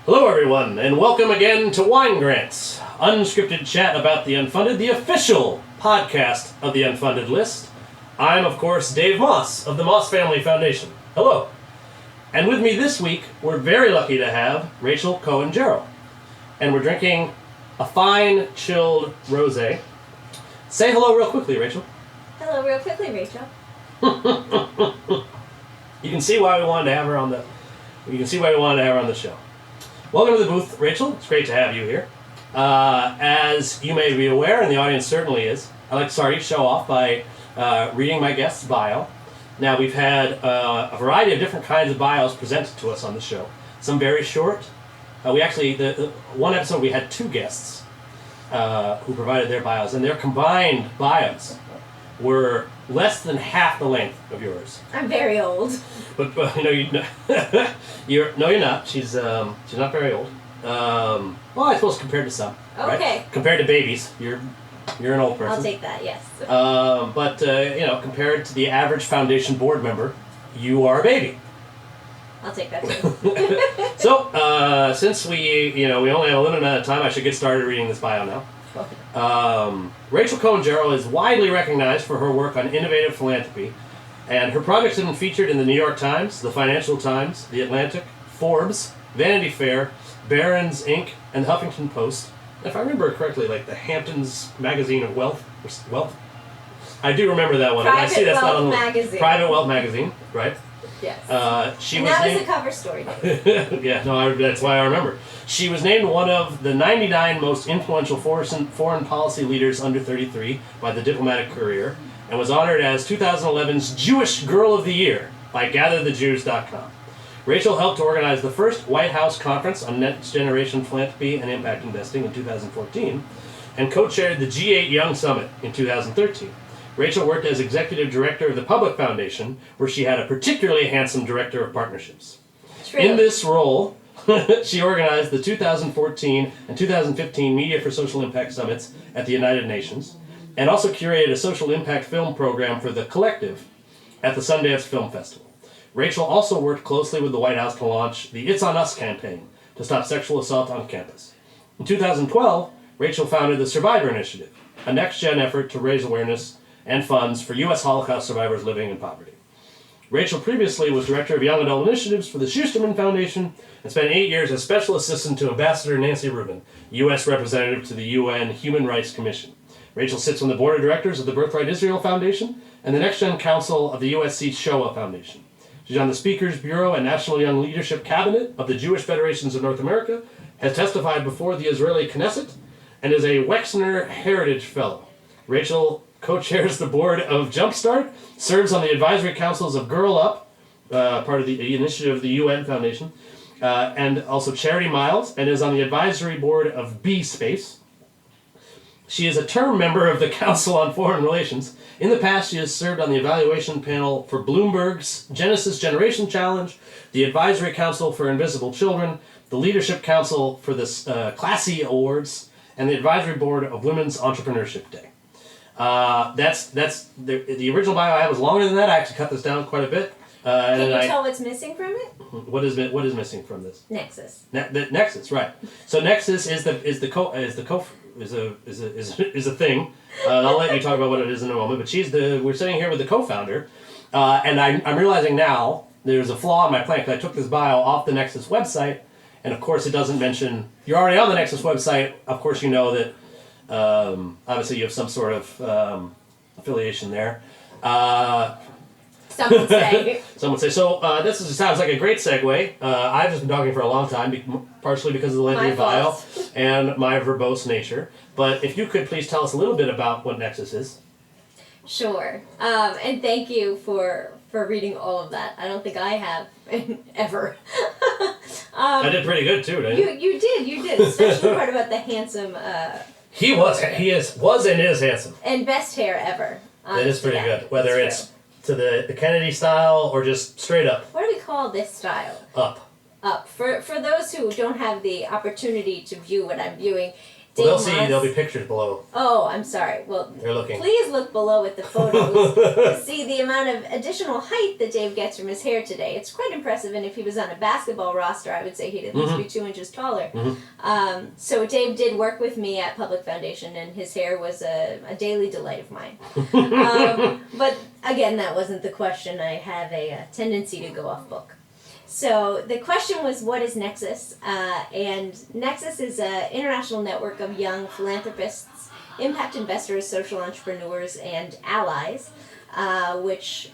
Hello everyone, and welcome again to Wine Grants, unscripted chat about the Unfunded, the official podcast of the Unfunded List. I'm, of course, Dave Moss of the Moss Family Foundation. Hello. And with me this week, we're very lucky to have Rachel Cohen Gerrol. And we're drinking a fine, chilled rosé. Say hello real quickly, Rachel. Hello real quickly, Rachel. You can see why we wanted to have her on the show. Welcome to the booth, Rachel. It's great to have you here. As you may be aware, and the audience certainly is, I like to start each show off by reading my guest's bio. Now, we've had a variety of different kinds of bios presented to us on the show. Some very short. The one episode we had two guests who provided their bios, and their combined bios were less than half the length of yours. I'm very old. But you're not. She's not very old. Well, I suppose compared to some. Okay. Right? Compared to babies, you're an old person. I'll take that. Yes. But compared to the average foundation board member, you are a baby. I'll take that too. So, since we only have a limited amount of time, I should get started reading this bio now. Rachel Cohen Gerrol is widely recognized for her work on innovative philanthropy, and her projects have been featured in the New York Times, the Financial Times, the Atlantic, Forbes, Vanity Fair, Barron's, Inc., and the Huffington Post. If I remember correctly, like the Hamptons Magazine of Wealth. I do remember that one. Private Wealth Magazine. Private Wealth Magazine, right? Yes. That was a cover story. Yeah, no, that's why I remember. She was named one of the 99 most influential foreign policy leaders under 33 by the Diplomatic Courier, and was honored as 2011's Jewish Girl of the Year by GatherTheJews.com. Rachel helped to organize the first White House conference on next generation philanthropy and impact investing in 2014, and co-chaired the G8 Young Summit in 2013. Rachel worked as executive director of the PVBLIC Foundation, where she had a particularly handsome director of partnerships. True. In this role, she organized the 2014 and 2015 Media for Social Impact Summits at the United Nations, and also curated a social impact film program for The Collective at the Sundance Film Festival. Rachel also worked closely with the White House to launch the It's On Us campaign to stop sexual assault on campus. In 2012, Rachel founded the Survivor Initiative, a next-gen effort to raise awareness and funds for U.S. Holocaust survivors living in poverty. Rachel previously was director of Young Adult Initiatives for the Schusterman Foundation and spent 8 years as special assistant to Ambassador Nancy Rubin, U.S. representative to the UN Human Rights Commission. Rachel sits on the board of directors of the Birthright Israel Foundation and the Next Gen Council of the USC Shoah Foundation. She's on the Speakers Bureau and National Young Leadership Cabinet of the Jewish Federations of North America, has testified before the Israeli Knesset, and is a Wexner Heritage Fellow. Rachel co-chairs the board of Jumpstart, serves on the advisory councils of Girl Up, part of the initiative of the UN Foundation, and also Charity Miles, and is on the advisory board of B Space. She is a term member of the Council on Foreign Relations. In the past, she has served on the evaluation panel for Bloomberg's Genesis Generation Challenge, the Advisory Council for Invisible Children, the Leadership Council for the Classy Awards, and the advisory board of Women's Entrepreneurship Day. That's the original bio I had was longer than that. I actually cut this down quite a bit. Can you tell what's missing from it? What is missing from this? Nexus. Nexus, right? So Nexus is a thing. I'll let you talk about what it is in a moment. But we're sitting here with the co-founder, and I'm realizing now there's a flaw in my plan because I took this bio off the Nexus website, and of course it doesn't mention you're already on the Nexus website. Of course you know that. Obviously, you have some sort of affiliation there. Some would say. Some would say. So sounds like a great segue. I've just been talking for a long time, partially because of the lengthy bio and my verbose nature. But if you could please tell us a little bit about what Nexus is. Sure. And thank you for reading all of that. I don't think I have ever. I did pretty good too, didn't you? You did. Especially the part about the handsome. He was and is handsome. And best hair ever. That is pretty good. Whether it's to the Kennedy style or just straight up. What do we call this style? Up. For those who don't have the opportunity to view what I'm viewing, Dave Well, they'll see. Moss. There'll be pictures below. Oh, I'm sorry. Well, They're looking. please look below at the photos to see the amount of additional height that Dave gets from his hair today. It's quite impressive, and if he was on a basketball roster, I would say he'd at least be 2 inches taller. So Dave did work with me at PVBLIC Foundation, and his hair was a daily delight of mine. But again, that wasn't the question. I have a tendency to go off book. So the question was, what is Nexus? And Nexus is an international network of young philanthropists, impact investors, social entrepreneurs, and allies, which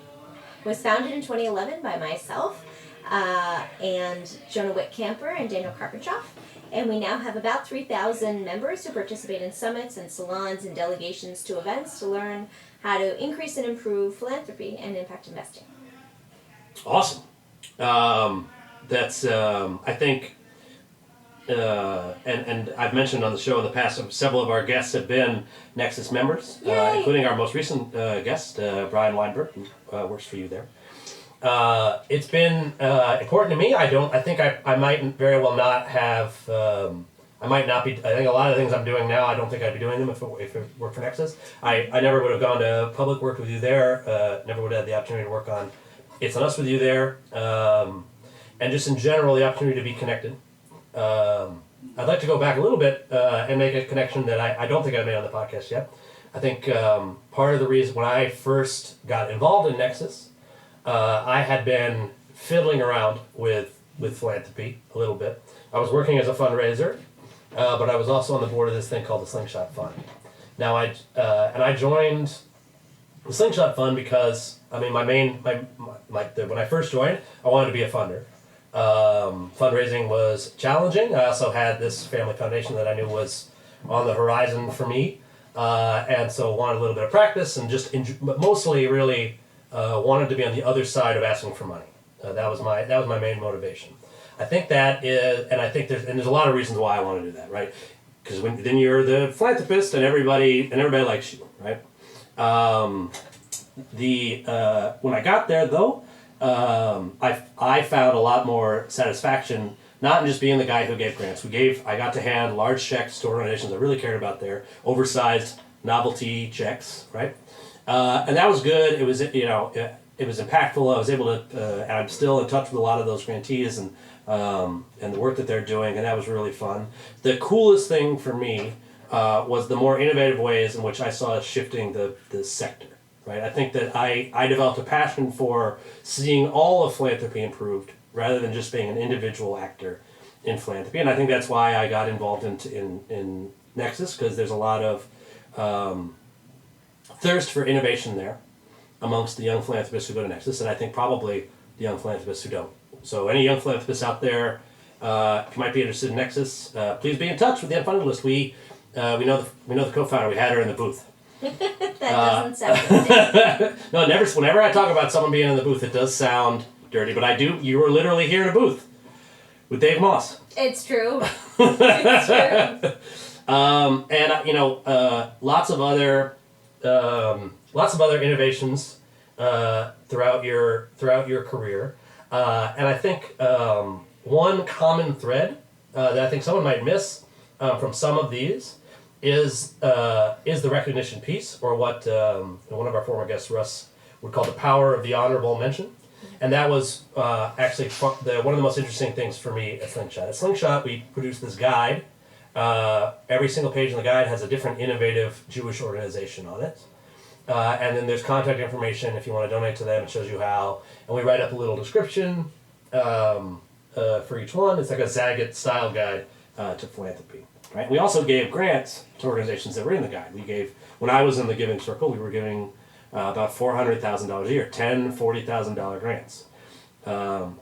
was founded in 2011 by myself and Jonah Witt-Camper and Daniel Karpantschof. And we now have about 3,000 members who participate in summits and salons and delegations to events to learn how to increase and improve philanthropy and impact investing. Awesome. That's I think, and I've mentioned on the show in the past, several of our guests have been Nexus members, including our most recent guest, Brian Weinberg, who works for you there. It's been important to me. I think I might very well not have. I might not be. I think a lot of the things I'm doing now, I don't think I'd be doing them if it worked for Nexus. I never would have gone to PVBLIC, worked with you there. Never would have had the opportunity to work on It's on Us with you there, and just in general, the opportunity to be connected. I'd like to go back a little bit and make a connection that I don't think I made on the podcast yet. I think part of the reason when I first got involved in Nexus, I had been fiddling around with philanthropy a little bit. I was working as a fundraiser, but I was also on the board of this thing called the Slingshot Fund. Now I joined the Slingshot Fund because when I first joined, I wanted to be a funder. Fundraising was challenging. I also had this family foundation that I knew was on the horizon for me, and so wanted a little bit of practice and but mostly really wanted to be on the other side of asking for money. That was my main motivation. I think that is, and I think there's a lot of reasons why I want to do that, right? Because then you're the philanthropist and everybody likes you, right? When I got there though, I found a lot more satisfaction, not in just being the guy who gave grants. I got to hand large checks to organizations I really cared about there, oversized novelty checks, right? And that was good. It was, it was impactful. I was able to, and I'm still in touch with a lot of those grantees and the work that they're doing, and that was really fun. The coolest thing for me was the more innovative ways in which I saw it shifting the sector. Right, I think that I developed a passion for seeing all of philanthropy improved rather than just being an individual actor in philanthropy, and I think that's why I got involved in Nexus, because there's a lot of thirst for innovation there amongst the young philanthropists who go to Nexus, and I think probably the young philanthropists who don't. So any young philanthropists out there, if you might be interested in Nexus, please be in touch with the Unfunded List. We know the co-founder. We had her in the booth. That doesn't sound good. No, whenever I talk about someone being in the booth, it does sound dirty, but you were literally here in a booth with Dave Moss. It's true. It's true. And lots of other innovations throughout your career, and I think one common thread that I think someone might miss from some of these is the recognition piece, or what one of our former guests, Russ, would call the power of the honorable mention. And that was actually one of the most interesting things for me at Slingshot. At Slingshot, we produced this guide. Every single page in the guide has a different innovative Jewish organization on it. And then there's contact information if you want to donate to them. It shows you how. And we write up a little description for each one. It's like a Zagat-style guide to philanthropy. Right? We also gave grants to organizations that were in the guide. When I was in the Giving Circle, we were giving about $400,000 a year, $40,000 grants.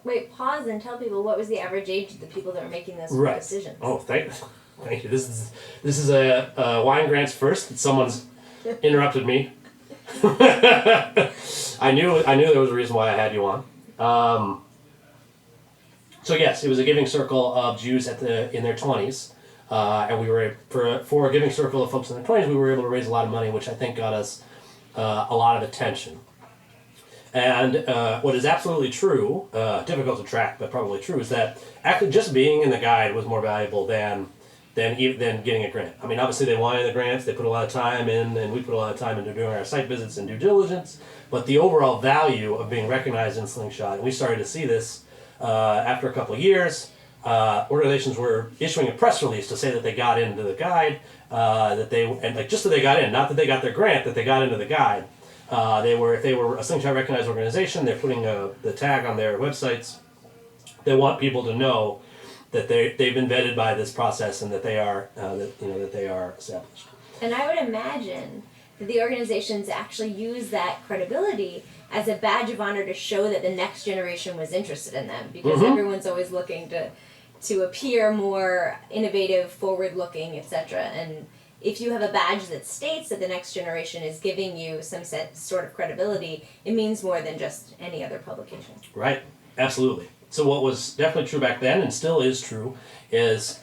Wait, pause and tell people, what was the average age of the people that were making those decisions? Oh, thank you. This is a wine grants first that someone's interrupted me. I knew there was a reason why I had you on. So yes, it was a Giving Circle of Jews in their 20s. And we were, for a Giving Circle of folks in their 20s, we were able to raise a lot of money, which I think got us a lot of attention. And what is absolutely true, difficult to track, but probably true, is that actually just being in the guide was more valuable than than getting a grant. I mean, obviously they wanted the grants, they put a lot of time in, and we put a lot of time into doing our site visits and due diligence, but the overall value of being recognized in Slingshot, and we started to see this after a couple of years, organizations were issuing a press release to say that they got into the guide, just that they got in, not that they got their grant, that they got into the guide. If they were a Slingshot recognized organization, they're putting the tag on their websites. They want people to know that they've been vetted by this process and that they are that they are established. And I would imagine that the organizations actually use that credibility as a badge of honor to show that the next generation was interested in them, because everyone's always looking to appear more innovative, forward-looking, etc. And if you have a badge that states that the next generation is giving you some sort of credibility, it means more than just any other publication. Right, absolutely. So what was definitely true back then, and still is true, is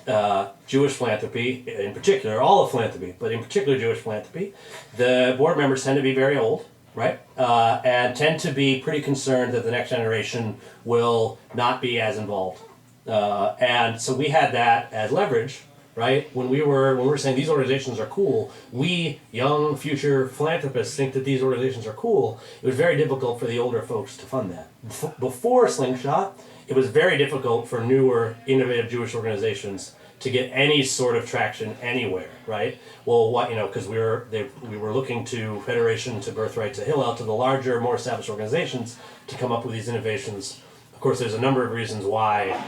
Jewish philanthropy, in particular, all of philanthropy, but in particular Jewish philanthropy, the board members tend to be very old, right? And tend to be pretty concerned that the next generation will not be as involved. And so we had that as leverage, right? When we were saying these organizations are cool, we, young future philanthropists, think that these organizations are cool. It was very difficult for the older folks to fund that. Before Slingshot, it was very difficult for newer, innovative Jewish organizations to get any sort of traction anywhere, right? Well, because we were looking to Federation, to Birthright, to Hillel, to the larger, more established organizations to come up with these innovations. Of course, there's a number of reasons why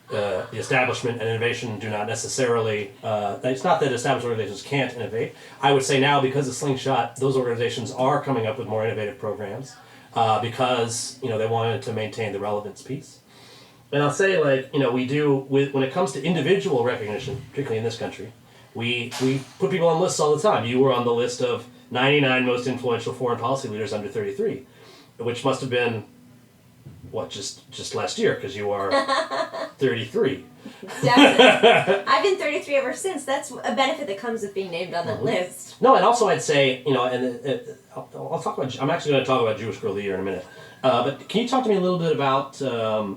the establishment and innovation do not necessarily, it's not that established organizations can't innovate. I would say now, because of Slingshot, those organizations are coming up with more innovative programs because they wanted to maintain the relevance piece. And I'll say, we do, when it comes to individual recognition, particularly in this country, we put people on lists all the time. You were on the list of 99 most influential foreign policy leaders under 33, which must have been, just last year, because you are 33. Definitely. I've been 33 ever since. That's a benefit that comes with being named on that list. No, and also I'd say, I'll talk about, I'm actually going to talk about Jewish Girl of the Year in a minute. But can you talk to me a little bit about,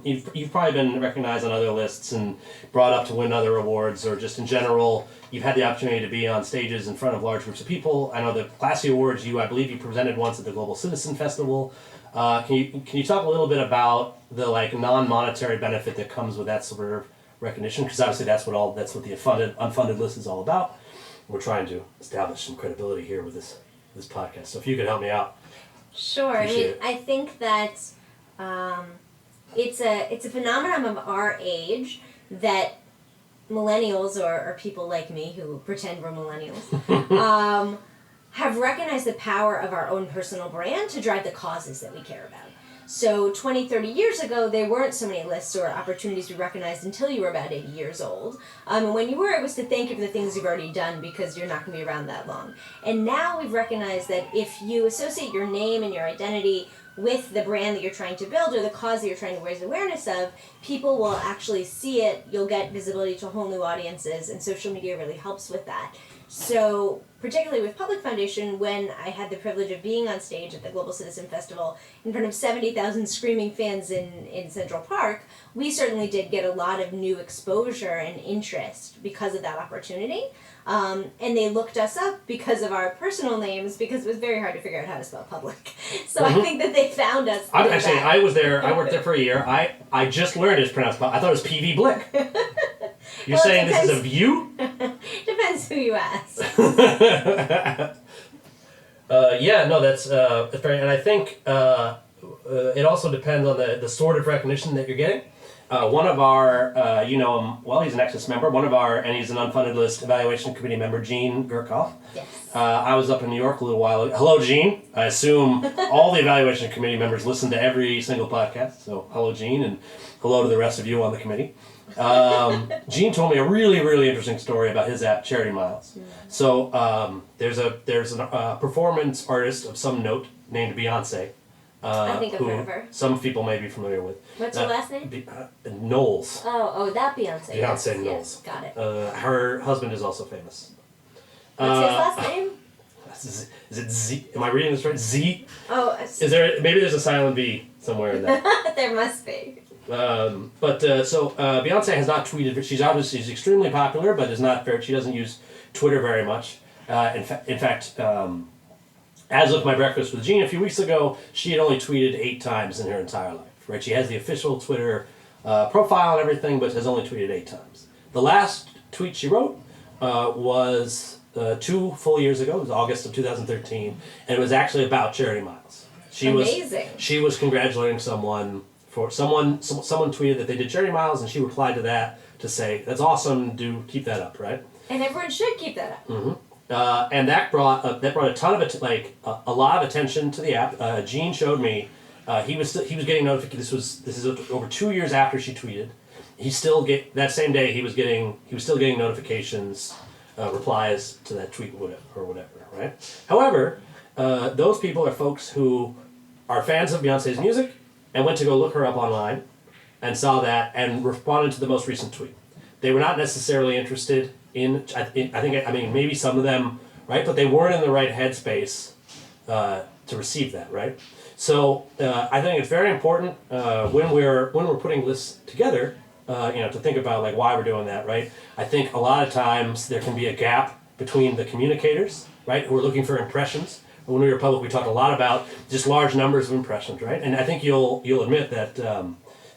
you've probably been recognized on other lists and brought up to win other awards, or just in general, you've had the opportunity to be on stages in front of large groups of people. I know the Classy Awards, I believe you presented once at the Global Citizen Festival. Can you talk a little bit about the non-monetary benefit that comes with that sort of recognition? Because obviously that's what the Unfunded List is all about. We're trying to establish some credibility here with this podcast. So if you could help me out. Sure. I think that it's a phenomenon of our age that millennials or people like me who pretend we're millennials have recognized the power of our own personal brand to drive the causes that we care about. So 20, 30 years ago, there weren't so many lists or opportunities to be recognized until you were about 80 years old. And when you were, it was to thank you for the things you've already done because you're not going to be around that long. And now we've recognized that if you associate your name and your identity with the brand that you're trying to build or the cause that you're trying to raise awareness of, people will actually see it, you'll get visibility to whole new audiences, and social media really helps with that. So, particularly with PVBLIC Foundation, when I had the privilege of being on stage at the Global Citizen Festival in front of 70,000 screaming fans in Central Park, we certainly did get a lot of new exposure and interest because of that opportunity. And they looked us up because of our personal names, because it was very hard to figure out how to spell public. So I think that they found us. I was there. I worked there for a year. I just learned it's pronounced. I thought it was PVBLIC. You're saying this is a view? Depends who you ask. That's very, and I think it also depends on the sort of recognition that you're getting. One of our, he's a Nexus member. And he's an Unfunded List evaluation committee member, Gene Gurkoff. Yes. I was up in New York a little while ago. Hello, Gene. I assume all the evaluation committee members listen to every single podcast. So hello, Gene, and hello to the rest of you on the committee. Gene told me a really, really interesting story about his app, Charity Miles. So there's a performance artist of some note named Beyonce. I think I've heard of her. Some people may be familiar with. What's her last name? Knowles. Oh, that Beyonce. Beyonce Knowles. Yes, got it. Her husband is also famous. What's his last name? Is it Z? Am I reading this right? Z? Oh. Maybe there's a silent B somewhere in that. There must be. Beyonce has not tweeted. She's extremely popular, but is not very. She doesn't use Twitter very much. In fact, as of my breakfast with Gene a few weeks ago, she had only tweeted 8 times in her entire life. Right? She has the official Twitter profile and everything, but has only tweeted 8 times. The last tweet she wrote was 2 full years ago. It was August of 2013, and it was actually about charity miles. Amazing. She was congratulating someone for someone tweeted that they did charity miles, and she replied to that to say, "That's awesome. Do keep that up." Right. And everyone should keep that up. Mm-hmm. And that brought a ton of a lot of attention to the app. Gene showed me he was getting notifications. This is over 2 years after she tweeted. He still that same day he was still getting notifications, replies to that tweet or whatever. Right. However, those people are folks who are fans of Beyonce's music and went to go look her up online and saw that and responded to the most recent tweet. They were not necessarily interested in, I mean, maybe some of them, right? But they weren't in the right headspace to receive that, right? So I think it's very important when we're putting lists together, to think about like why we're doing that, right? I think a lot of times there can be a gap between the communicators, right, who are looking for impressions. When we were public, we talked a lot about just large numbers of impressions, right? And I think you'll admit that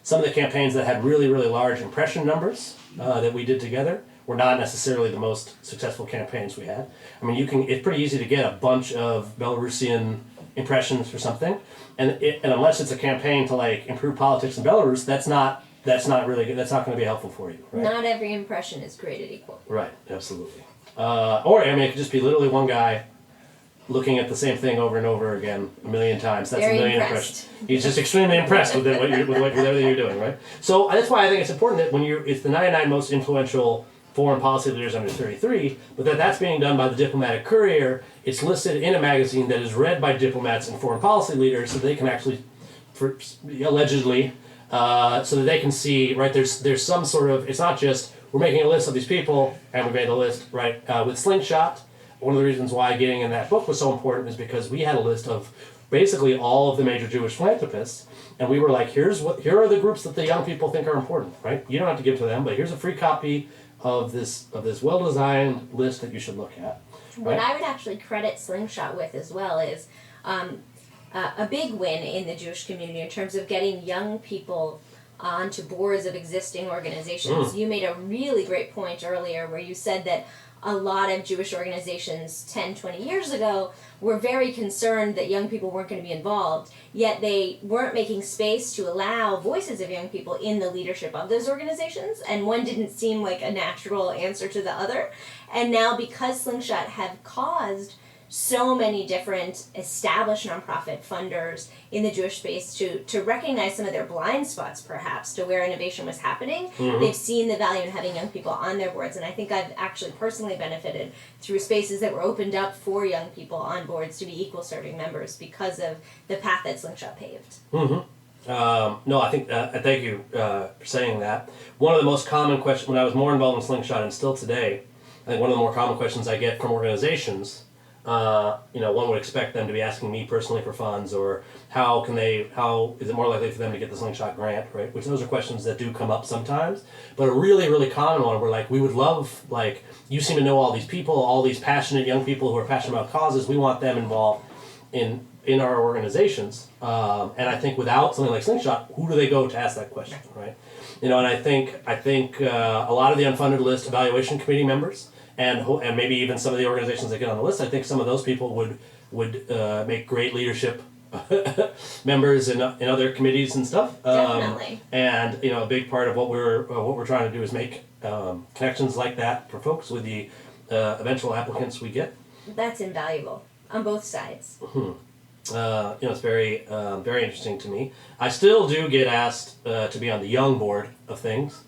some of the campaigns that had really, really large impression numbers that we did together were not necessarily the most successful campaigns we had. I mean, it's pretty easy to get a bunch of Belarusian impressions for something, and unless it's a campaign to like improve politics in Belarus, that's not really good. That's not going to be helpful for you. Right? Not every impression is created equal. Right. Absolutely. Or I mean, it could just be literally one guy looking at the same thing over and over again a million times. That's Very a million impressed. impressions. He's just extremely impressed with everything you're doing, right? So that's why I think it's important that it's the 99 most influential foreign policy leaders under 33, but that's being done by the Diplomatic Courier. It's listed in a magazine that is read by diplomats and foreign policy leaders, so they can actually, allegedly, so that they can see, right? There's some sort of. It's not just we're making a list of these people and we made a list, right? With Slingshot. One of the reasons why getting in that book was so important is because we had a list of basically all of the major Jewish philanthropists, and we were like, here are the groups that the young people think are important, right? You don't have to give to them, but here's a free copy of this well-designed list that you should look at. Right? What I would actually credit Slingshot with as well is a big win in the Jewish community in terms of getting young people onto boards of existing organizations. You made a really great point earlier where you said that a lot of Jewish organizations 10, 20 years ago were very concerned that young people weren't going to be involved, yet they weren't making space to allow voices of young people in the leadership of those organizations, and one didn't seem like a natural answer to the other. And now because Slingshot have caused so many different established nonprofit funders in the Jewish space to recognize some of their blind spots, perhaps, to where innovation was happening. They've seen the value in having young people on their boards, and I think I've actually personally benefited through spaces that were opened up for young people on boards to be equal serving members because of the path that Slingshot paved. No, I think, thank you for saying that. One of the most common questions, when I was more involved in Slingshot and still today, I think one of the more common questions I get from organizations, one would expect them to be asking me personally for funds, or how is it more likely for them to get the Slingshot grant, right? Which those are questions that do come up sometimes. But a really, really common one, we're like, we would love, like, you seem to know all these people, all these passionate young people who are passionate about causes. We want them involved in our organizations. And I think without something like Slingshot, who do they go to ask that question, right? And I think a lot of the Unfunded List evaluation committee members, and maybe even some of the organizations that get on the list, I think some of those people would make great leadership members in other committees and stuff. Definitely. And a big part of what we're trying to do is make connections like that for folks with the eventual applicants we get. That's invaluable on both sides. It's very very interesting to me. I still do get asked to be on the young board of things.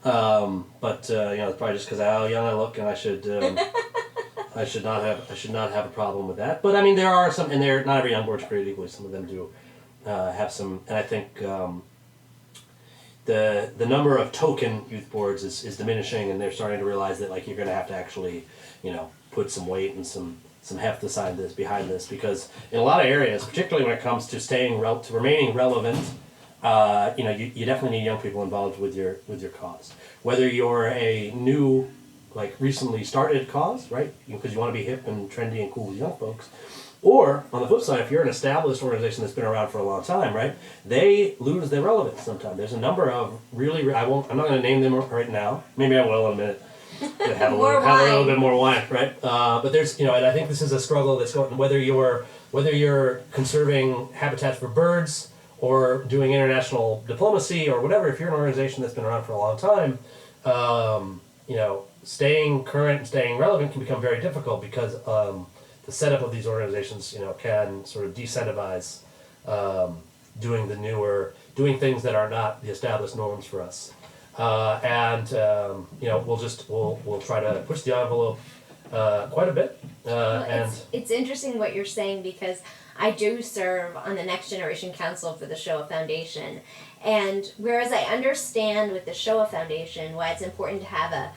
But it's probably just because how young I look, and I should not have a problem with that. But I mean, there are some, and not every young board's created equally. Some of them do have some, and I think the number of token youth boards is diminishing, and they're starting to realize that like you're going to have to actually put some weight and some heft behind this, because in a lot of areas, particularly when it comes to remaining relevant you definitely need young people involved with your cause. Whether you're a new, like recently started cause, right? Because you want to be hip and trendy and cool with young folks. Or on the flip side, if you're an established organization that's been around for a long time, right? They lose their relevance sometimes. There's a number of I'm not going to name them right now. Maybe I will in a minute. Have a little bit more wine, right? But there's, and I think this is a struggle that's going. Whether you're conserving habitats for birds or doing international diplomacy or whatever, if you're an organization that's been around for a long time, staying current and staying relevant can become very difficult because the setup of these organizations, can sort of decentivize doing things that are not the established norms for us. We'll try to push the envelope quite a bit. It's interesting what you're saying because I do serve on the Next Generation Council for the Shoah Foundation. And whereas I understand with the Shoah Foundation why it's important to have a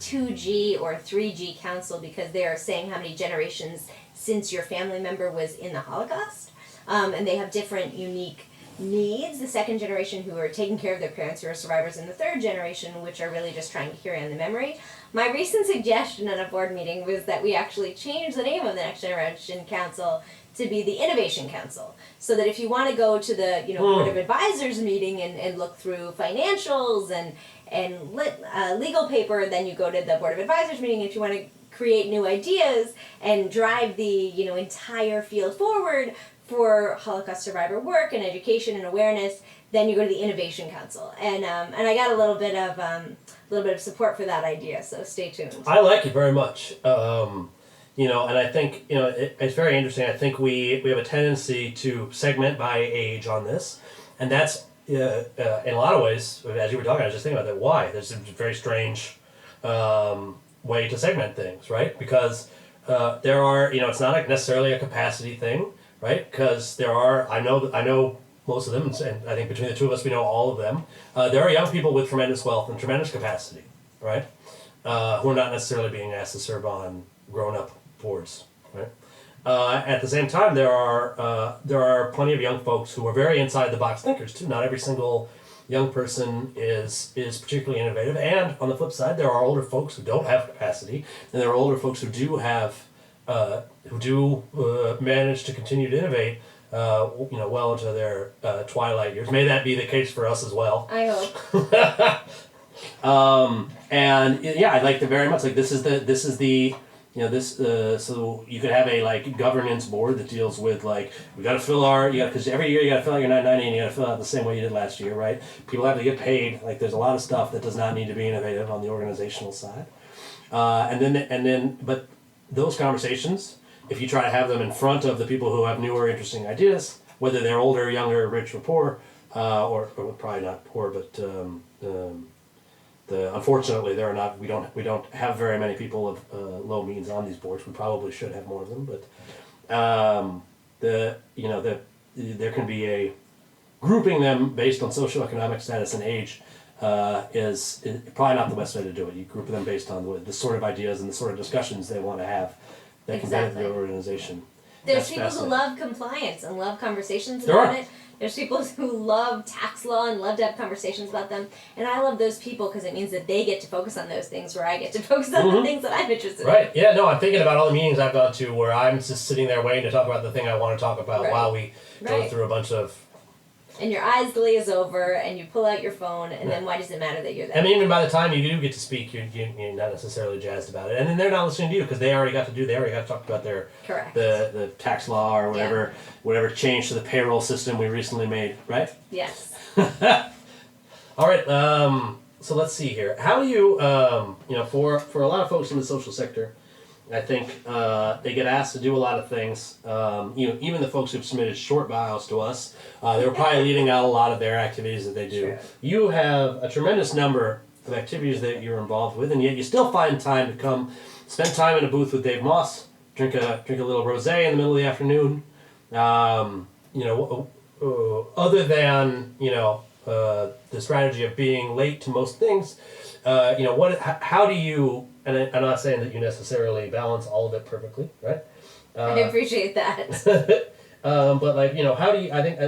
2G or 3G council because they are saying how many generations since your family member was in the Holocaust, and they have different unique needs. The second generation who are taking care of their parents who are survivors, and the third generation which are really just trying to carry on the memory. My recent suggestion at a board meeting was that we actually change the name of the Next Generation Council to be the Innovation Council, so that if you want to go to the Board of Advisors meeting and look through financials and legal paper, then you go to the Board of Advisors meeting. If you want to create new ideas and drive the entire field forward for Holocaust survivor work and education and awareness, then you go to the Innovation Council. And I got a little bit of support for that idea. So stay tuned. I like it very much. And I think it's very interesting. I think we have a tendency to segment by age on this, and that's in a lot of ways. As you were talking, I was just thinking about that. Why? There's a very strange way to segment things, right? Because there are, it's not necessarily a capacity thing, right? Because there are, I know most of them, and I think between the two of us, we know all of them. There are young people with tremendous wealth and tremendous capacity, right? Who are not necessarily being asked to serve on grown-up boards, right? At the same time, there are plenty of young folks who are very inside-the-box thinkers too. Not every single young person is particularly innovative, and on the flip side, there are older folks who don't have capacity, and there are older folks who do have manage to continue to innovate, well into their twilight years. May that be the case for us as well. I hope. I'd like to very much this is the so you could have a governance board that deals with we got to fill because every year you got to fill out your 990 and you got to fill out the same way you did last year, right? People have to get paid. There's a lot of stuff that does not need to be innovative on the organizational side, but those conversations, if you try to have them in front of the people who have newer, interesting ideas, whether they're older, younger, rich, or poor, or probably not poor, but unfortunately there are not. We don't have very many people of low means on these boards. We probably should have more of them, but there can be a grouping them based on socioeconomic status and age. Is probably not the best way to do it. You group them based on the sort of ideas and the sort of discussions they want to have that can benefit the organization. There's people who love compliance and love conversations about it. There's people who love tax law and love to have conversations about them. And I love those people because it means that they get to focus on those things where I get to focus on the things that I'm interested in. Right. Yeah, no, I'm thinking about all the meetings I've gone to where I'm just sitting there waiting to talk about the thing I want to talk about while we go through a bunch of... And your eyes glaze over, and you pull out your phone, and then why does it matter that you're there? And even by the time you do get to speak, you're not necessarily jazzed about it. And then they're not listening to you because they already got to talk about their the tax law or whatever change to the payroll system we recently made, right? Yes. All right. So let's see here. How do you for a lot of folks in the social sector, I think they get asked to do a lot of things. Even the folks who've submitted short bios to us, they're probably leaving out a lot of their activities that they do. Sure. You have a tremendous number of activities that you're involved with, and yet you still find time to come spend time in a booth with Dave Moss, drink a little rosé in the middle of the afternoon. Other than the strategy of being late to most things, how do you? And I'm not saying that you necessarily balance all of it perfectly, right? I appreciate that. But how do you? I think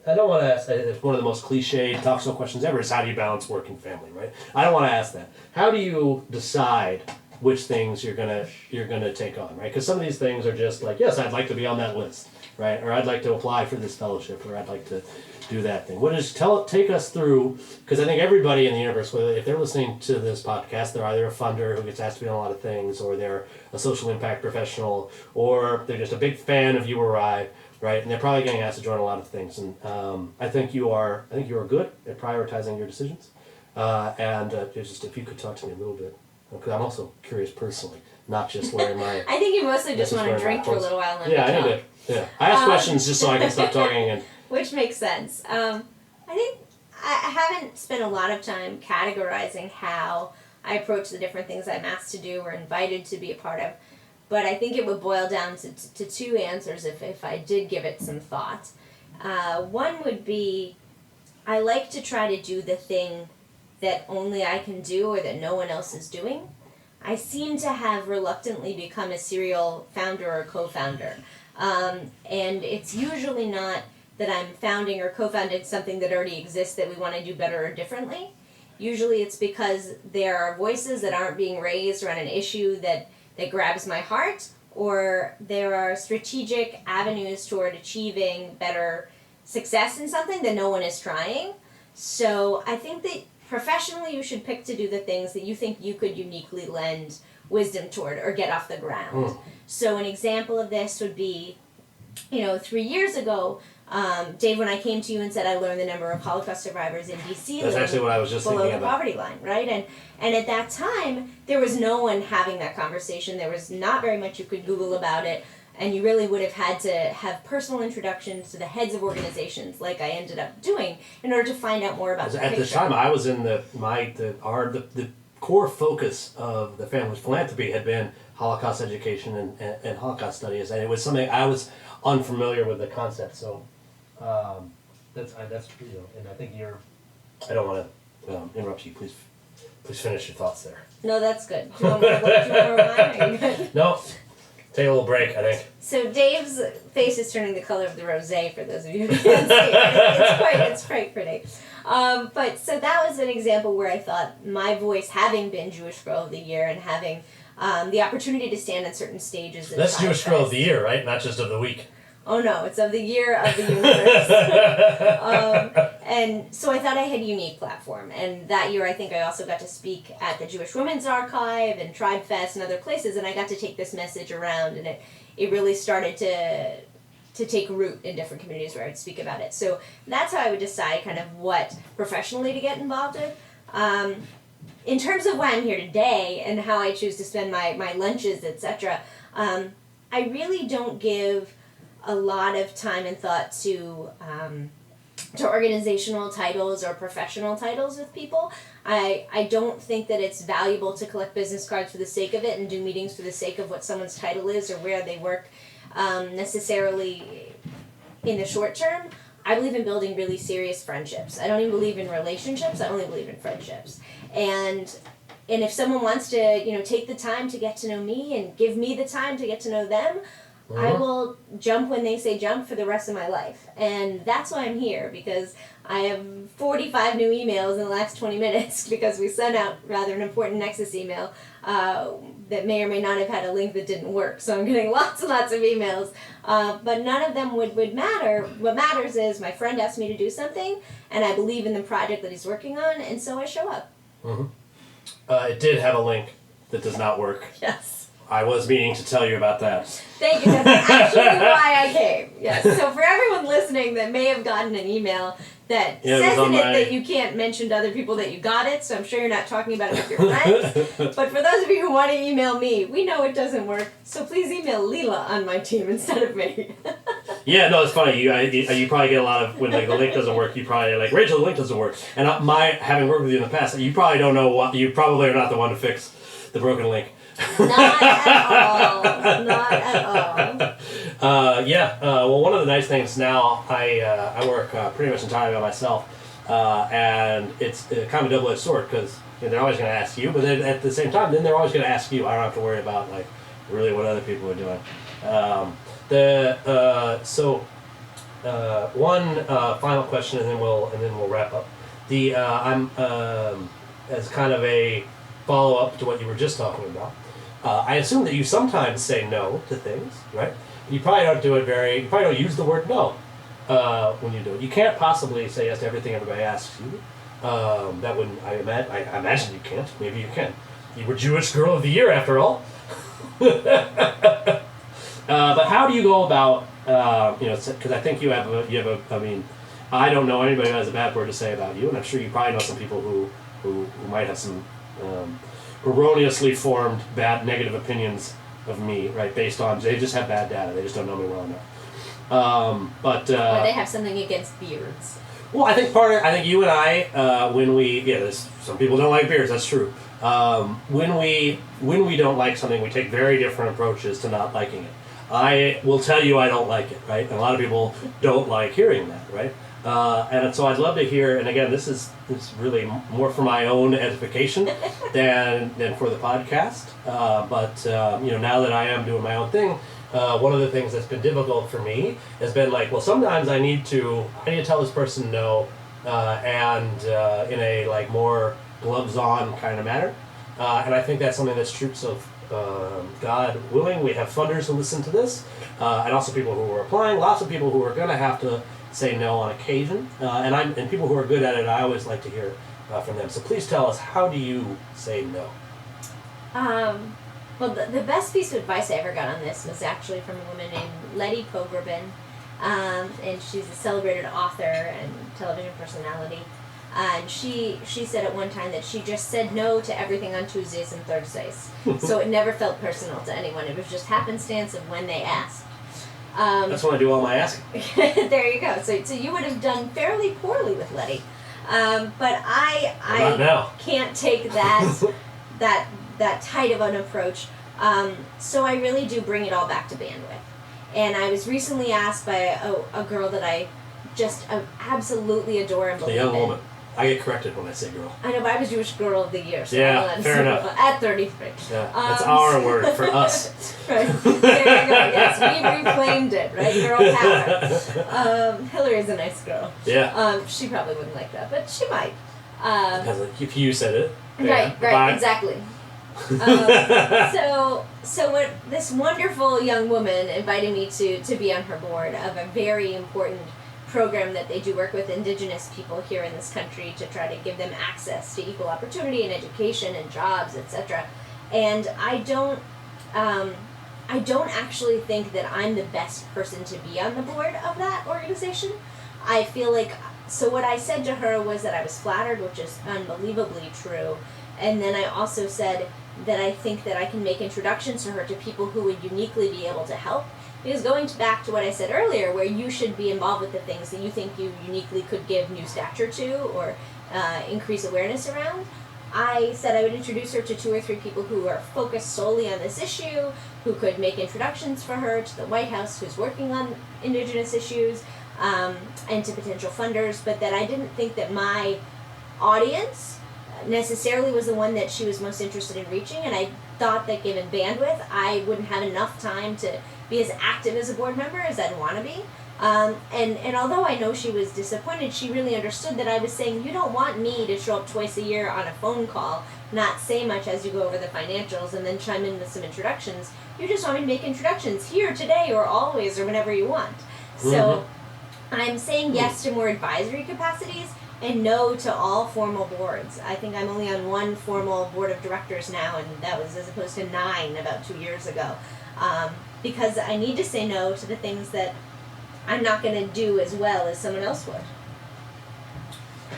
I don't want to ask, it's one of the most cliched talk show questions ever is how do you balance work and family, right? I don't want to ask that. How do you decide which things you're gonna take on, right? Because some of these things are just like, yes, I'd like to be on that list, right? Or I'd like to apply for this fellowship, or I'd like to do that thing. What is take us through? Because I think everybody in the universe, whether if they're listening to this podcast, they're either a funder who gets asked to be on a lot of things, or they're a social impact professional, or they're just a big fan of URI, right? And they're probably getting asked to join a lot of things. And I think you are good at prioritizing your decisions. Just if you could talk to me a little bit. Because I'm also curious personally, not just wearing my... I think you mostly just want to drink for a little while and then I need to. Yeah. I ask questions just so I can stop talking. And which makes sense. I think I haven't spent a lot of time categorizing how I approach the different things I'm asked to do or invited to be a part of. But I think it would boil down to two answers if I did give it some thought. One would be, I like to try to do the thing that only I can do or that no one else is doing. I seem to have reluctantly become a serial founder or co-founder. And it's usually not that I'm founding or co-founding something that already exists that we want to do better or differently. Usually it's because there are voices that aren't being raised around an issue that grabs my heart, or there are strategic avenues toward achieving better success in something that no one is trying. So I think that professionally, you should pick to do the things that you think you could uniquely lend wisdom toward or get off the ground. So an example of this would be, 3 years ago, Dave, when I came to you and said I learned the number of Holocaust survivors in D.C. That's actually what I was just below thinking the about. poverty line, right? And at that time, there was no one having that conversation. There was not very much you could Google about it. And you really would have had to have personal introductions to the heads of organizations, like I ended up doing, in order to find out more about the At picture. this time, I was in the core focus of the family's philanthropy had been Holocaust education and Holocaust studies, and it was something I was unfamiliar with the concept. So that's and I think you're. I don't want to interrupt you. Please finish your thoughts there. No, that's good. Do you want more wine? Are you good? No. Take a little break, I think. So Dave's face is turning the color of the rosé, for those of you who can't see it. It's quite pretty. But so that was an example where I thought my voice, having been Jewish Girl of the Year and having the opportunity to stand on certain stages. That's Jewish Girl of the Year, right? Not just of the week. Oh no, it's of the year of the universe. And so I thought I had a unique platform. And that year I think I also got to speak at the Jewish Women's Archive and Tribe Fest and other places, and I got to take this message around, and it really started to take root in different communities where I'd speak about it. So that's how I would decide kind of what professionally to get involved in. In terms of why I'm here today and how I choose to spend my lunches, etc., I really don't give a lot of time and thought to organizational titles or professional titles with people. I don't think that it's valuable to collect business cards for the sake of it and do meetings for the sake of what someone's title is or where they work necessarily in the short term. I believe in building really serious friendships. I don't even believe in relationships. I only believe in friendships. And if someone wants to, take the time to get to know me and give me the time to get to know them, I will jump when they say jump for the rest of my life. And that's why I'm here, because I have 45 new emails in the last 20 minutes because we sent out rather an important Nexus email that may or may not have had a link that didn't work. So I'm getting lots and lots of emails. But none of them would matter. What matters is my friend asked me to do something, and I believe in the project that he's working on, and so I show up. It did have a link that does not work. Yes. I was meaning to tell you about that. Thank you. That's actually why I came. Yes. So for everyone listening that may have gotten an email that says in it that you can't mention to other people that you got it, so I'm sure you're not talking about it with your friends. But for those of you who want to email me, we know it doesn't work, so please email Leela on my team instead of me. Yeah, no, it's funny. You probably get a lot of, when the link doesn't work, you probably like, Rachel, the link doesn't work. And having worked with you in the past, you probably don't know you probably are not the one to fix the broken link. Not at all. Well, one of the nice things now, I work pretty much entirely by myself, and it's kind of a double-edged sword because they're always going to ask you, but then at the same time, then they're always going to ask you. I don't have to worry about really what other people are doing. So one final question, and then we'll wrap up. I'm as kind of a follow up to what you were just talking about. I assume that you sometimes say no to things, right? You probably don't do it you probably don't use the word no when you do it. You can't possibly say yes to everything everybody asks you. That wouldn't, I imagine you can't. Maybe you can. You were Jewish Girl of the Year after all. But how do you go about, because I think you have I mean, I don't know anybody who has a bad word to say about you, and I'm sure you probably know some people who might have some erroneously formed bad negative opinions of me, right, based on, they just have bad data, they just don't know me well enough. Or they have something against beards. Well, I think you and I, there's some people don't like beards, that's true. When we don't like something, we take very different approaches to not liking it. I will tell you I don't like it, right? And a lot of people don't like hearing that, right? And so I'd love to hear, and again, this is really more for my own edification than for the podcast. But now that I am doing my own thing, one of the things that's been difficult for me has been like, well, sometimes I need to tell this person no, and in a like more gloves on kind of manner. And I think that's something that's true. So God willing, we have funders who listen to this, and also people who are applying. Lots of people who are going to have to say no on occasion, and people who are good at it. I always like to hear from them. So please tell us, how do you say no? Well, the best piece of advice I ever got on this was actually from a woman named Letty Pogreben, and she's a celebrated author and television personality. And she said at one time that she just said no to everything on Tuesdays and Thursdays. So it never felt personal to anyone. It was just happenstance of when they asked. That's when I do all my asking. There you go. So you would have done fairly poorly with Letty. But I can't take that tight of an approach. So I really do bring it all back to bandwidth. And I was recently asked by a girl that I just absolutely adore and believe in. A young woman. I get corrected when I say girl. I know, but I was Jewish Girl of the Year. So yeah, fair enough. At 33. Yeah, that's our word for us. Right. There you go. Yes, we reclaimed it, right? Girl power. Hillary's a nice girl. Yeah. She probably wouldn't like that, but she might. Because if you said it. Right, exactly. So what this wonderful young woman invited me to be on her board of a very important program that they do work with Indigenous people here in this country to try to give them access to equal opportunity and education and jobs, etc. And I don't actually think that I'm the best person to be on the board of that organization. I feel like, so what I said to her was that I was flattered, which is unbelievably true. And then I also said that I think that I can make introductions to her to people who would uniquely be able to help. Because going back to what I said earlier, where you should be involved with the things that you think you uniquely could give new stature to or increase awareness around, I said I would introduce her to 2 or 3 people who are focused solely on this issue, who could make introductions for her to the White House who's working on Indigenous issues, and to potential funders, but that I didn't think that my audience necessarily was the one that she was most interested in reaching, and I thought that given bandwidth, I wouldn't have enough time to be as active as a board member as I'd want to be. And although I know she was disappointed, she really understood that I was saying, you don't want me to show up twice a year on a phone call, not say much as you go over the financials, and then chime in with some introductions. You just want me to make introductions here, today, or always, or whenever you want. So I'm saying yes to more advisory capacities, and no to all formal boards. I think I'm only on 1 formal board of directors now, and that was as opposed to 9 about 2 years ago. Because I need to say no to the things that I'm not going to do as well as someone else would.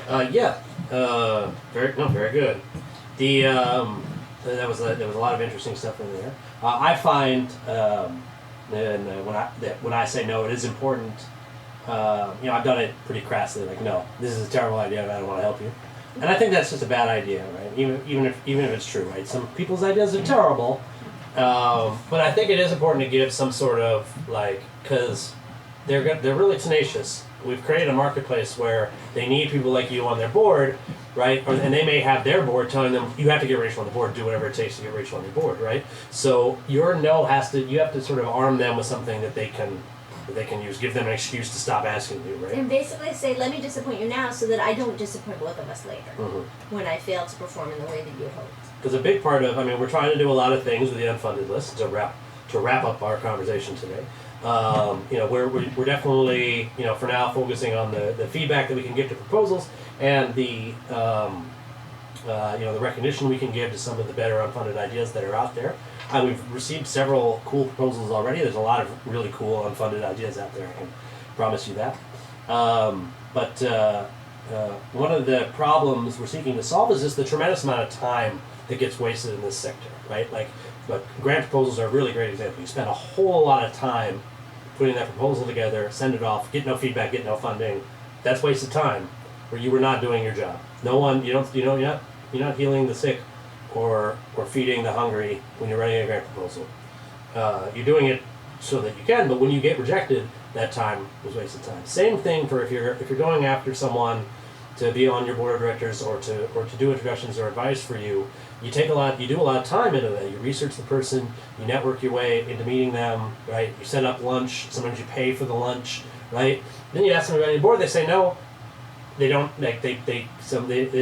Very good. There was a lot of interesting stuff in there. I find, when I say no, it is important. I've done it pretty crassly. Like, no, this is a terrible idea, and I don't want to help you. And I think that's just a bad idea, right? Even if it's true, right? Some people's ideas are terrible, but I think it is important to give some sort of because they're really tenacious. We've created a marketplace where they need people like you on their board, right? And they may have their board telling them, you have to get Rachel on the board, do whatever it takes to get Rachel on your board, right? So your no you have to sort of arm them with something that they can that they can use. Give them an excuse to stop asking you, right? And basically say, let me disappoint you now so that I don't disappoint both of us later Mm-hmm. when I fail to perform in the way that you hoped. Because a big part of, we're trying to do a lot of things with the unfunded list to wrap up our conversation today. We're definitely, for now focusing on the feedback that we can give to proposals and the recognition we can give to some of the better unfunded ideas that are out there. We've received several cool proposals already. There's a lot of really cool unfunded ideas out there, I can promise you that. But one of the problems we're seeking to solve is just the tremendous amount of time that gets wasted in this sector, right? But grant proposals are a really great example. You spend a whole lot of time putting that proposal together, send it off, get no feedback, get no funding. That's wasted time where you were not doing your job. You're not healing the sick or feeding the hungry when you're writing a grant proposal. You're doing it so that you can, but when you get rejected, that time was wasted time. Same thing for if you're going after someone to be on your board of directors or to do introductions or advice for you. You do a lot of time into that. You research the person, you network your way into meeting them, right? You set up lunch, sometimes you pay for the lunch, right? Then you ask them about your board, they say no. They don't they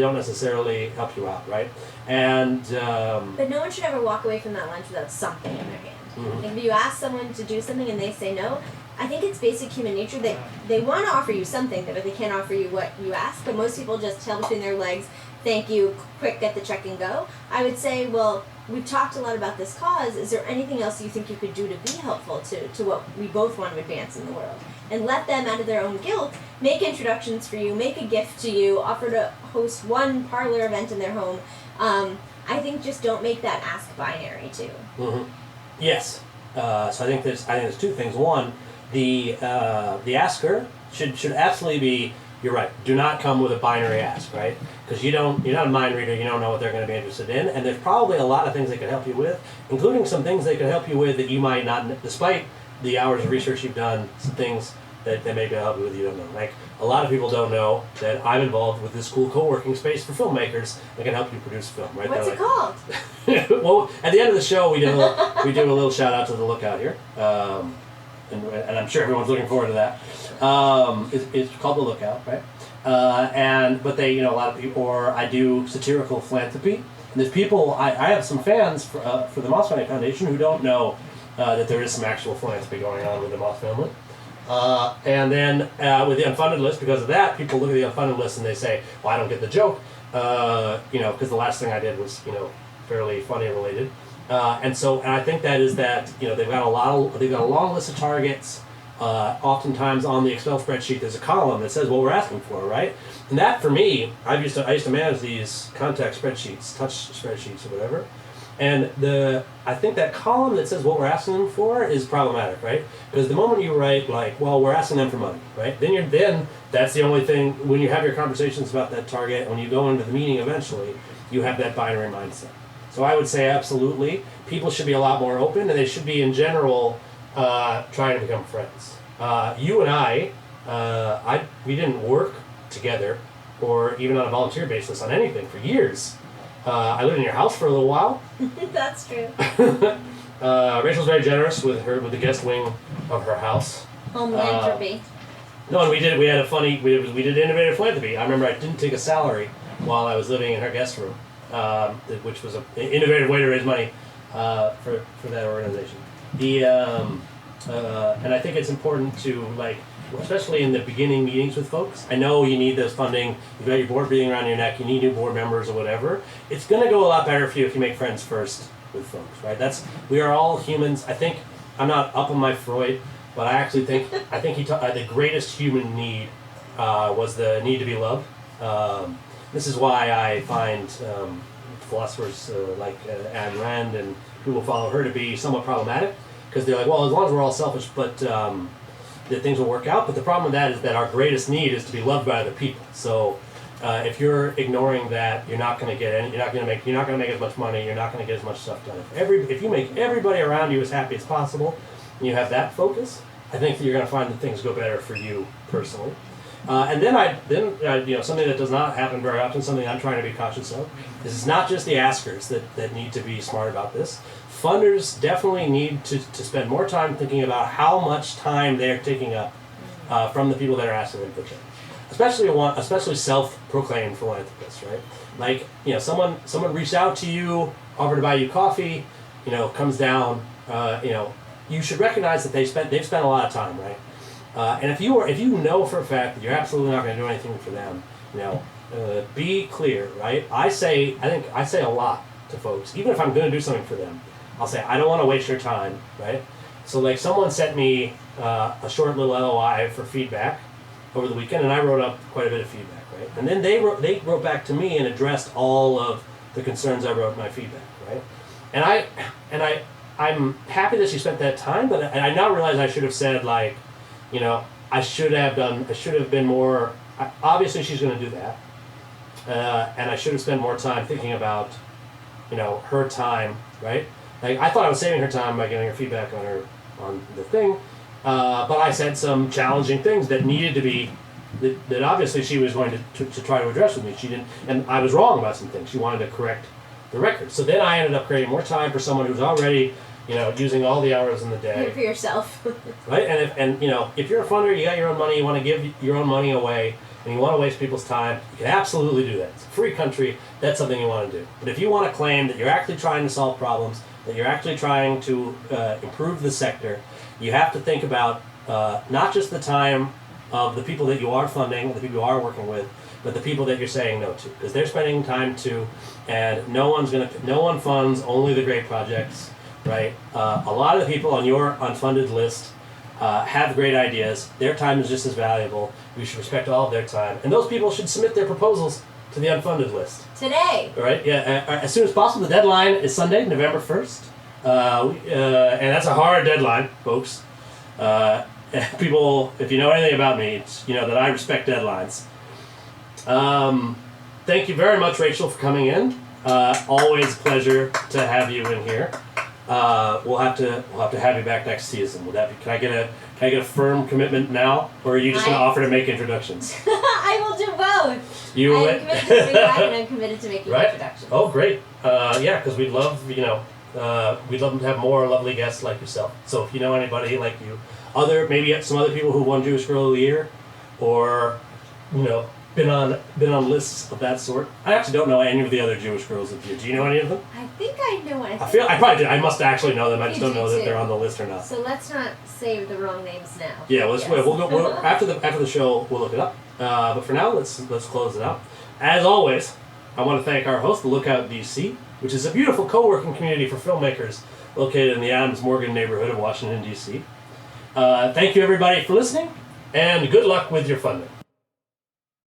don't necessarily help you out, right? And but no one should ever walk away from that lunch without something in their hand. Mm-hmm. If you ask someone to do something and they say no, I think it's basic human nature that they want to offer you something, but they can't offer you what you ask. But most people just tail between their legs, thank you, quick, get the check and go. I would say, well, we've talked a lot about this cause. Is there anything else you think you could do to be helpful to what we both want to advance in the world? And let them, out of their own guilt, make introductions for you, make a gift to you, offer to host one parlor event in their home. I think just don't make that ask binary too. Mm-hmm. Yes. So I think there's two things. One, the asker should absolutely be. You're right. Do not come with a binary ask, right? Because you're not a mind reader. You don't know what they're going to be interested in, and there's probably a lot of things they can help you with, including some things they can help you with that you might not, despite the hours of research you've done. Some things that they may be able to help you with you don't know. Like a lot of people don't know that I'm involved with this cool co-working space for filmmakers that can help you produce film. Right? What's it called? Well, at the end of the show, we do a little shout out to the Lookout here, and I'm sure everyone's looking forward to that. It's called the Lookout, right? But they, a lot of people, or I do satirical philanthropy. And there's people, I have some fans for the Moss Family Foundation who don't know that there is some actual philanthropy going on with the Moss family. And then with the Unfunded List, because of that, people look at the Unfunded List and they say, well, I don't get the joke, because the last thing I did was, fairly funny related. And I think that is that, they've got a long list of targets. Oftentimes on the Excel spreadsheet, there's a column that says what we're asking for, right? And that, for me, I used to manage these contact spreadsheets, touch spreadsheets or whatever. And I think that column that says what we're asking them for is problematic, right? Because the moment you write we're asking them for money, right? Then that's the only thing. When you have your conversations about that target, when you go into the meeting eventually, you have that binary mindset. So I would say absolutely, people should be a lot more open, and they should be in general trying to become friends. You and I, we didn't work together, or even on a volunteer basis on anything for years. I lived in your house for a little while. That's true. Rachel's very generous with the guest wing of her house. Philanthropy. No, and we did innovative philanthropy. I remember I didn't take a salary while I was living in her guest room, which was an innovative way to raise money for that organization. And I think it's important to, especially in the beginning meetings with folks, I know you need this funding, you've got your board breathing around your neck, you need new board members or whatever. It's going to go a lot better for you if you make friends first with folks, right? We are all humans. I think, I'm not up on my Freud, but I actually think, the greatest human need was the need to be loved. This is why I find philosophers like Ayn Rand and who will follow her to be somewhat problematic, because they're like, well, as long as we're all selfish, but that things will work out. But the problem with that is that our greatest need is to be loved by other people. So if you're ignoring that, you're not going to get any. You're not going to make as much money. You're not going to get as much stuff done. If you make everybody around you as happy as possible, and you have that focus, I think that you're going to find that things go better for you personally. And then something that does not happen very often, something I'm trying to be cautious of, is it's not just the askers that need to be smart about this. Funders definitely need to spend more time thinking about how much time they're taking up from the people that are asking them for change. Especially self-proclaimed philanthropists, right? Like, someone reached out to you, offered to buy you coffee, comes down, you should recognize that they've spent a lot of time, right? And if you know for a fact that you're absolutely not going to do anything for them, be clear, right? I think I say a lot to folks, even if I'm going to do something for them. I'll say, I don't want to waste your time, right? So like someone sent me a short little LOI for feedback over the weekend, and I wrote up quite a bit of feedback, right? And then they wrote back to me and addressed all of the concerns I wrote in my feedback, right? And I'm happy that she spent that time, but I now realize I should have said, like, I should have been more. Obviously, she's going to do that, and I should have spent more time thinking about, her time, right? Like, I thought I was saving her time by giving her feedback on the thing, but I said some challenging things that needed to be that obviously she was going to try to address with me. She didn't, and I was wrong about some things. She wanted to correct the record. So then I ended up creating more time for someone who's already, using all the hours in the day. Here for yourself. Right? And if you're a funder, you got your own money, you want to give your own money away, and you want to waste people's time, you can absolutely do that. It's a free country. That's something you want to do. But if you want to claim that you're actually trying to solve problems, that you're actually trying to improve the sector, you have to think about not just the time of the people that you are funding, the people you are working with, but the people that you're saying no to, because they're spending time too, and no one funds only the great projects, right? A lot of the people on your unfunded list have great ideas. Their time is just as valuable. We should respect all of their time, and those people should submit their proposals to the unfunded list Today. All right? Yeah, as soon as possible. The deadline is Sunday, November 1st, and that's a hard deadline, folks. People, if you know anything about me, it's, that I respect deadlines. Thank you very much, Rachel, for coming in. Always a pleasure to have you in here. We'll have to have you back next season. Will that be? Can I get a firm commitment now, or are you just going to offer to make introductions? I will do both. I'm committed to doing that, and I'm committed to making introductions. Oh, great. Yeah, because we'd love we'd love to have more lovely guests like yourself. So if you know anybody like you, maybe some other people who won Jewish Girl of the Year, or been on lists of that sort. I actually don't know any of the other Jewish Girls of the Year. Do you know any of them? I think I know one. I probably do. I must actually know them. I just don't know that they're on the list or not. So let's not say the wrong names now. Yeah, we'll go after the show. We'll look it up. But for now, let's close it out. As always, I want to thank our host, the Lookout DC, which is a beautiful co-working community for filmmakers located in the Adams Morgan neighborhood of Washington, D.C. Thank you, everybody, for listening, and good luck with your funding.